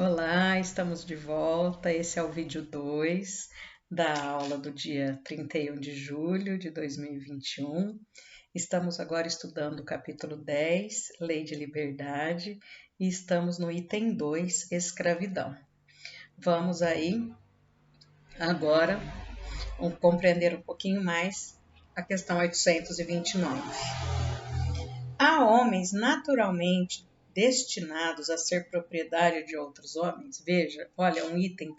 Olá, estamos de volta. Esse é o vídeo 2 da aula do dia 31 de julho de 2021. Estamos agora estudando o capítulo 10, Lei de Liberdade, e estamos no item 2, Escravidão. Vamos aí agora compreender um pouquinho mais a questão 829. Há homens naturalmente destinados a ser propriedade de outros homens? Veja, olha, um item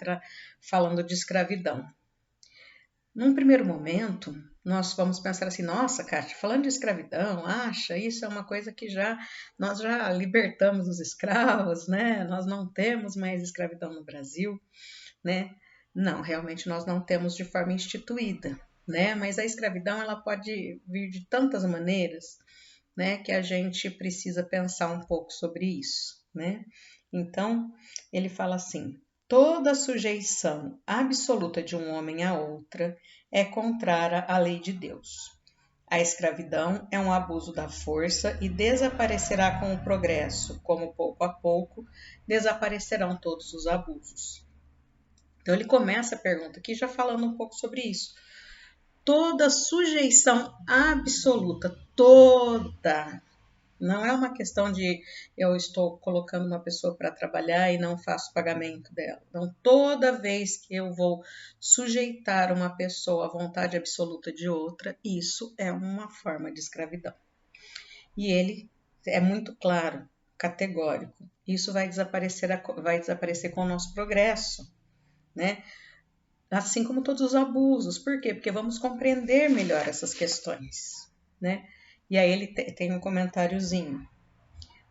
falando de escravidão. Num primeiro momento, nós vamos pensar assim, nossa, Kátia, falando de escravidão, acha, isso é uma coisa que nós já libertamos os escravos, né? Nós não temos mais escravidão no Brasil, né? Não, realmente nós não temos de forma instituída, né? Mas a escravidão, ela pode vir de tantas maneiras, né, que a gente precisa pensar um pouco sobre isso, né? Então, ele fala assim: toda sujeição absoluta de um homem a outra é contrária à lei de Deus. A escravidão é um abuso da força e desaparecerá com o progresso, como pouco a pouco desaparecerão todos os abusos. Então, ele começa a pergunta aqui já falando um pouco sobre isso. Toda sujeição absoluta, toda. Não é uma questão de eu estou colocando uma pessoa para trabalhar e não faço pagamento dela. Então, toda vez que eu vou sujeitar uma pessoa à vontade absoluta de outra, isso é uma forma de escravidão. E ele é muito claro, categórico. Isso vai desaparecer com o nosso progresso, né? Assim como todos os abusos. Por quê? Porque vamos compreender melhor essas questões, né? E aí ele tem um comentáriozinho.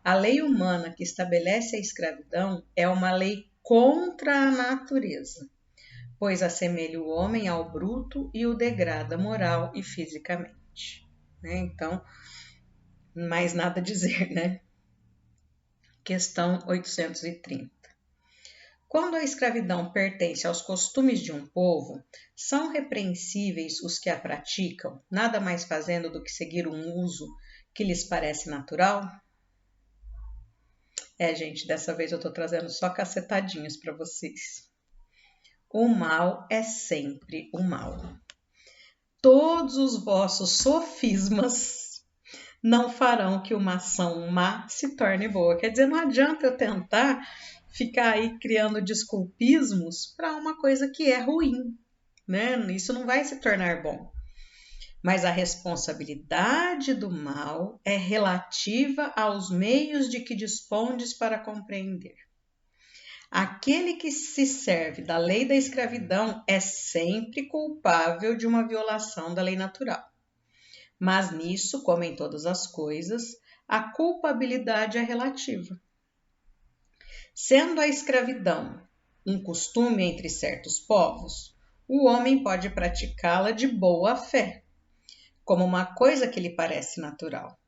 A lei humana que estabelece a escravidão é uma lei contra a natureza, pois assemelha o homem ao bruto e o degrada moral e fisicamente. Né? Então, mais nada a dizer, né? Questão 830. Quando a escravidão pertence aos costumes de um povo, são repreensíveis os que a praticam, nada mais fazendo do que seguir um uso que lhes parece natural? Gente, dessa vez eu tô trazendo só cacetadinhos para vocês. O mal é sempre o mal. Todos os vossos sofismas não farão que uma ação má se torne boa. Quer dizer, não adianta eu tentar ficar aí criando desculpismos para uma coisa que é ruim, né? Isso não vai se tornar bom. Mas a responsabilidade do mal é relativa aos meios de que dispondes para compreender. Aquele que se serve da lei da escravidão é sempre culpável de uma violação da lei natural. Mas nisso, como em todas as coisas, a culpabilidade é relativa. Sendo a escravidão um costume entre certos povos, o homem pode praticá-la de boa fé, como uma coisa que lhe parece natural.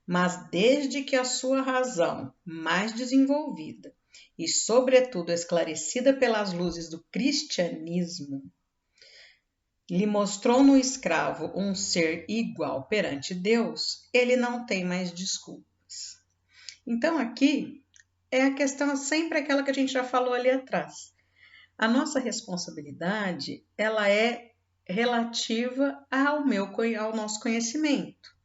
Mas desde que a sua razão, mais desenvolvida e, sobretudo, esclarecida pelas luzes do cristianismo, lhe mostrou no escravo um ser igual perante Deus, ele não tem mais desculpas. Então, aqui é a questão sempre aquela que a gente já falou ali atrás. A nossa responsabilidade, ela é relativa ao nosso conhecimento,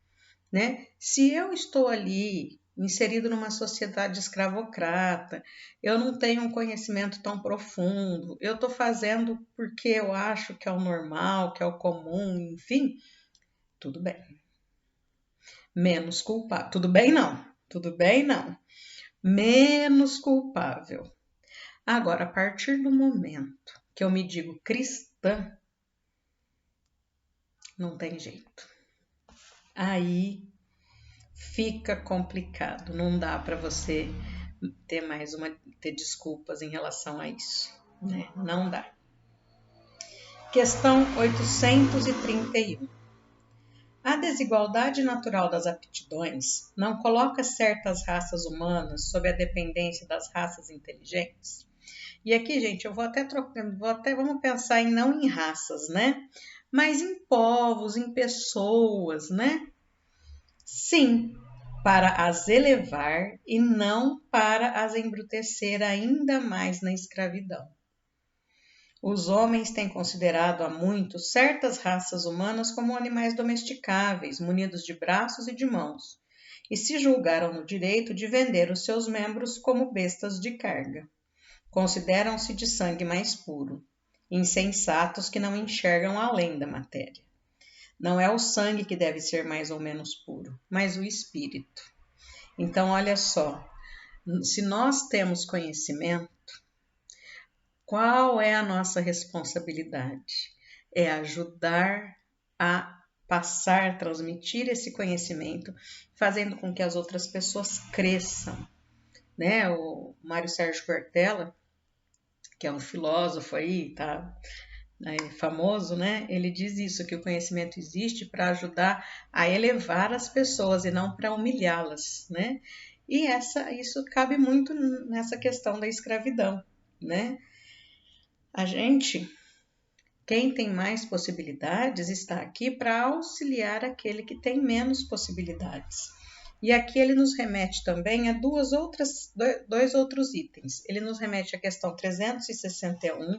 né? Se eu estou ali inserido numa sociedade escravocrata, eu não tenho um conhecimento tão profundo, eu estou fazendo porque eu acho que é o normal, que é o comum, enfim, tudo bem. Menos culpável. Tudo bem não. Tudo bem não. Menos culpável. Agora, a partir do momento que eu me digo cristã, não tem jeito. Aí fica complicado, não dá para você ter desculpas em relação a isso, né? Não dá. Questão 831. A desigualdade natural das aptidões não coloca certas raças humanas sob a dependência das raças inteligentes? E aqui, gente, eu vamos pensar não em raças, né? Mas em povos, em pessoas, né? Sim, para as elevar e não para as embrutecer ainda mais na escravidão. Os homens têm considerado há muito certas raças humanas como animais domesticáveis, munidos de braços e de mãos, e se julgaram no direito de vender os seus membros como bestas de carga. Consideram-se de sangue mais puro, insensatos que não enxergam além da matéria. Não é o sangue que deve ser mais ou menos puro, mas o espírito. Então, olha só, se nós temos conhecimento, qual é a nossa responsabilidade? É ajudar a passar, transmitir esse conhecimento, fazendo com que as outras pessoas cresçam, né? O Mário Sérgio Cortella, que é um filósofo aí, tá famoso, né? Ele diz isso, que o conhecimento existe para ajudar a elevar as pessoas e não para humilhá-las, né? E isso cabe muito nessa questão da escravidão, né? Quem tem mais possibilidades, está aqui para auxiliar aquele que tem menos possibilidades. E aqui ele nos remete também a dois outros itens. Ele nos remete à questão 361,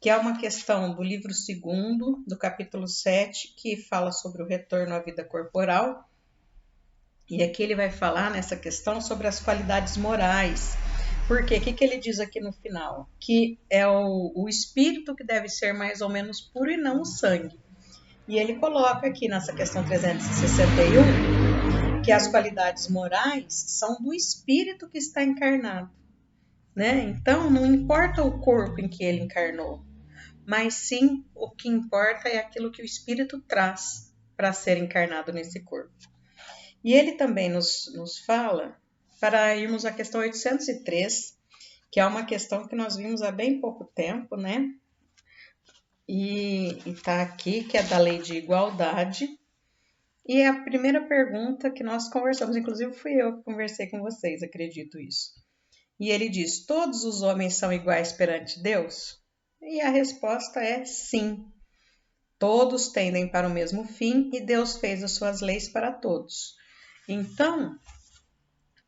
que é uma questão do livro 2º, do capítulo 7, que fala sobre o retorno à vida corporal. E aqui ele vai falar nessa questão sobre as qualidades morais. Por quê? O que ele diz aqui no final? Que é o espírito que deve ser mais ou menos puro e não o sangue. E ele coloca aqui nessa questão 361 que as qualidades morais são do espírito que está encarnado, né? Então, não importa o corpo em que ele encarnou, mas sim o que importa é aquilo que o espírito traz para ser encarnado nesse corpo. E ele também nos fala para irmos à questão 803, que é uma questão que nós vimos há bem pouco tempo, né? E está aqui, que é da lei de igualdade. E é a primeira pergunta que nós conversamos, inclusive fui eu que conversei com vocês, acredito isso. E ele diz: todos os homens são iguais perante Deus? E a resposta é sim. Todos tendem para o mesmo fim e Deus fez as suas leis para todos. Então,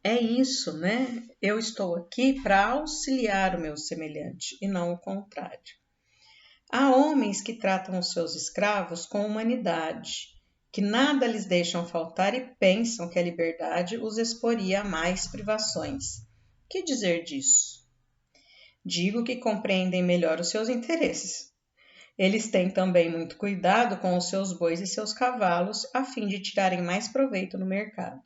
é isso, né? Eu estou aqui para auxiliar o meu semelhante e não o contrário. Há homens que tratam os seus escravos com humanidade, que nada lhes deixam faltar e pensam que a liberdade os exporia a mais privações. Que dizer disso? Digo que compreendem melhor os seus interesses. Eles têm também muito cuidado com os seus bois e seus cavalos, a fim de tirarem mais proveito no mercado.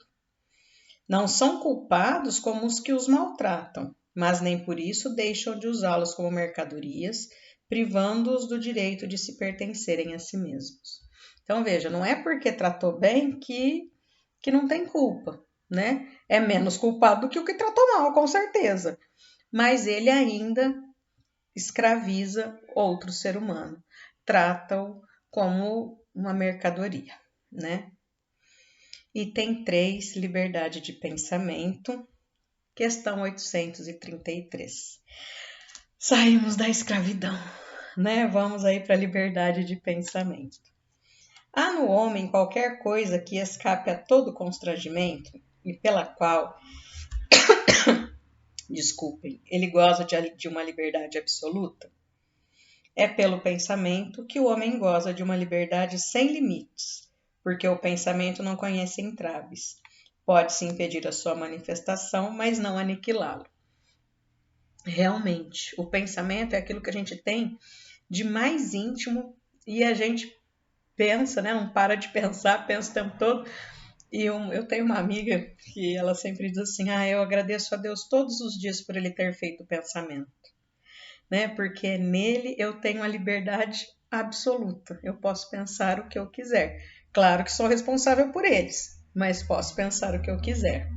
Não são culpados como os que os maltratam, mas nem por isso deixam de usá-los como mercadorias, privando-os do direito de se pertencerem a si mesmos. Então, veja, não é porque tratou bem que não tem culpa, né? É menos culpado do que o que tratou mal, com certeza. Mas ele ainda escraviza outro ser humano, trata-o como uma mercadoria, né? Item 3, liberdade de pensamento, questão 833. Saímos da escravidão, né? Vamos aí para a liberdade de pensamento. Há no homem qualquer coisa que escape a todo constrangimento e pela qual, ele goza de uma liberdade absoluta? É pelo pensamento que o homem goza de uma liberdade sem limites, porque o pensamento não conhece entraves. Pode-se impedir a sua manifestação, mas não aniquilá-lo. Realmente, o pensamento é aquilo que a gente tem de mais íntimo e a gente pensa, né? Não para de pensar, pensa o tempo todo. E eu tenho uma amiga que ela sempre diz assim: eu agradeço a Deus todos os dias por ele ter feito o pensamento, né? Porque nele eu tenho a liberdade absoluta. Eu posso pensar o que eu quiser. Claro que sou responsável por eles, mas posso pensar o que eu quiser.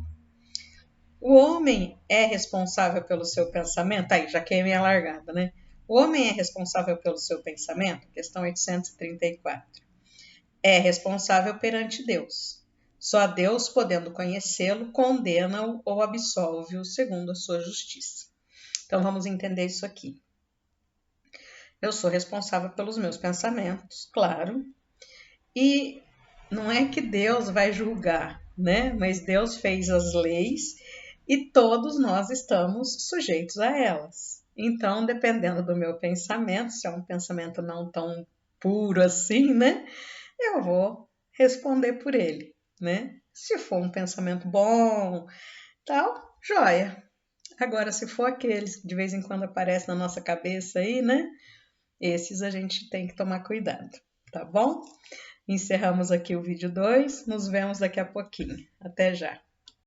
O homem é responsável pelo seu pensamento? Aí, já queimei a largada, né? O homem é responsável pelo seu pensamento? Questão 834. É responsável perante Deus. Só Deus, podendo conhecê-lo, condena-o ou absolve-o segundo a sua justiça. Então, vamos entender isso aqui. Eu sou responsável pelos meus pensamentos, claro. E não é que Deus vai julgar, né? Mas Deus fez as leis e todos nós estamos sujeitos a elas. Então, dependendo do meu pensamento, se é um pensamento não tão puro assim, né? Eu vou responder por ele, né? Se for um pensamento bom, tal, joia. Agora, se for aqueles que de vez em quando aparecem na nossa cabeça aí, né? Esses a gente tem que tomar cuidado, tá bom? Encerramos aqui o vídeo 2, nos vemos daqui a pouquinho. Até já!